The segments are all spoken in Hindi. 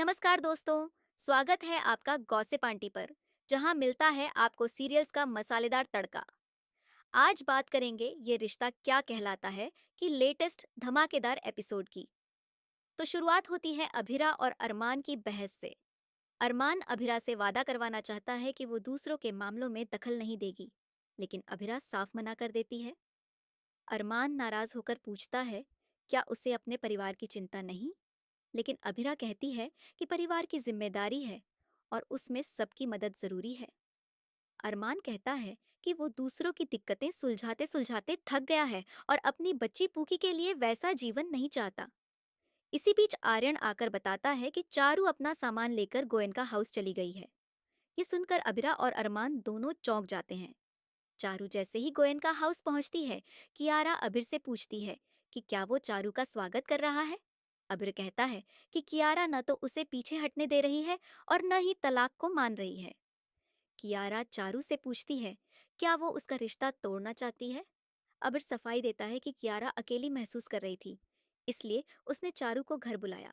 नमस्कार दोस्तों। स्वागत है आपका गॉसिप आंटी पर, जहां मिलता है आपको सीरियल्स का मसालेदार तड़का। आज बात करेंगे ये रिश्ता क्या कहलाता है कि लेटेस्ट धमाकेदार एपिसोड की। तो शुरुआत होती है अभिरा और अरमान की बहस से। अरमान अभिरा से वादा करवाना चाहता है कि वो दूसरों के मामलों में दखल नहीं देगी, लेकिन अभिरा साफ मना कर देती है। अरमान नाराज होकर पूछता है, क्या उसे अपने परिवार की चिंता नहीं? लेकिन अभिरा कहती है कि परिवार की जिम्मेदारी है और उसमें सबकी मदद जरूरी है। अरमान कहता है कि वो दूसरों की दिक्कतें सुलझाते सुलझाते थक गया है और अपनी बच्ची पूकी के लिए वैसा जीवन नहीं चाहता। इसी बीच आर्यन आकर बताता है कि चारू अपना सामान लेकर गोयनका हाउस चली गई है। ये सुनकर अभिरा और अरमान दोनों चौंक जाते हैं। चारू जैसे ही गोयनका हाउस पहुंचती है, कियारा अभिर से पूछती है कि क्या वो चारू का स्वागत कर रहा है। अभिर कहता है कि कियारा न तो उसे पीछे हटने दे रही है और न ही तलाक को मान रही है। कियारा चारू से पूछती है, क्या वो उसका रिश्ता तोड़ना चाहती है। अभिर सफाई देता है कि कियारा अकेली महसूस कर रही थी, इसलिए उसने चारू को घर बुलाया।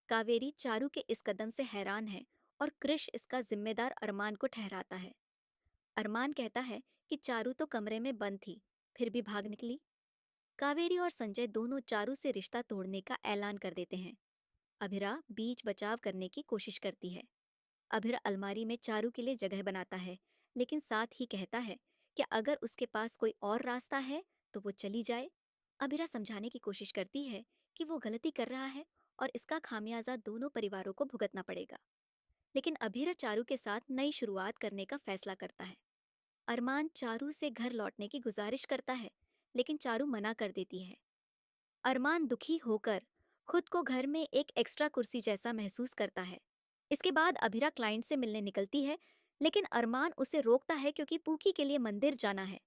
कावेरी चारू के इस कदम से हैरान है और कृष इसका जिम्मेदार अरमान को ठहराता है। अरमान कहता है कि चारू तो कमरे में बंद थी, फिर भी भाग निकली। कावेरी और संजय दोनों चारू से रिश्ता तोड़ने का ऐलान कर देते हैं। अभिरा बीच बचाव करने की कोशिश करती है। अभिरा अलमारी में चारू के लिए जगह बनाता है, लेकिन साथ ही कहता है कि अगर उसके पास कोई और रास्ता है तो वो चली जाए। अभिरा समझाने की कोशिश करती है कि वो गलती कर रहा है और इसका खामियाजा दोनों परिवारों को भुगतना पड़ेगा। लेकिन अभिरा चारू के साथ नई शुरुआत करने का फैसला करता है। अरमान चारू से घर लौटने की गुजारिश करता है, लेकिन चारू मना कर देती है। अरमान दुखी होकर खुद को घर में एक एक्स्ट्रा कुर्सी जैसा महसूस करता है। इसके बाद अभिरा क्लाइंट से मिलने निकलती है, लेकिन अरमान उसे रोकता है क्योंकि पूकी के लिए मंदिर जाना है।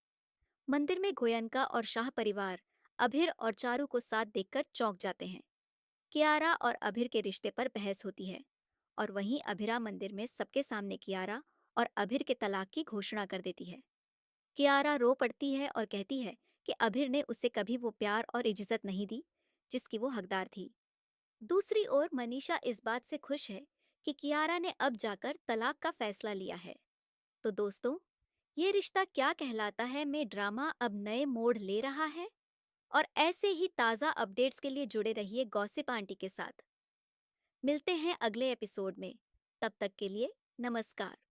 मंदिर में गोयनका और शाह परिवार अभिर और चारू को साथ देखकर चौंक जाते हैं। कियारा और अभिर के रिश्ते पर बहस होती है और वहीं अभिरा मंदिर में सबके सामने कियारा और अभिर के तलाक की घोषणा कर देती है। कियारा रो पड़ती है और कहती है कि अभिर ने उसे कभी वो प्यार और इज्जत नहीं दी जिसकी वो हकदार थी। दूसरी ओर मनीषा इस बात से खुश है कि कियारा ने अब जाकर तलाक का फैसला लिया है। तो दोस्तों, ये रिश्ता क्या कहलाता है में ड्रामा अब नए मोड़ ले रहा है। और ऐसे ही ताज़ा अपडेट्स के लिए जुड़े रहिए गॉसिप आंटी के साथ। मिलते हैं अगले एपिसोड में। तब तक के लिए नमस्कार।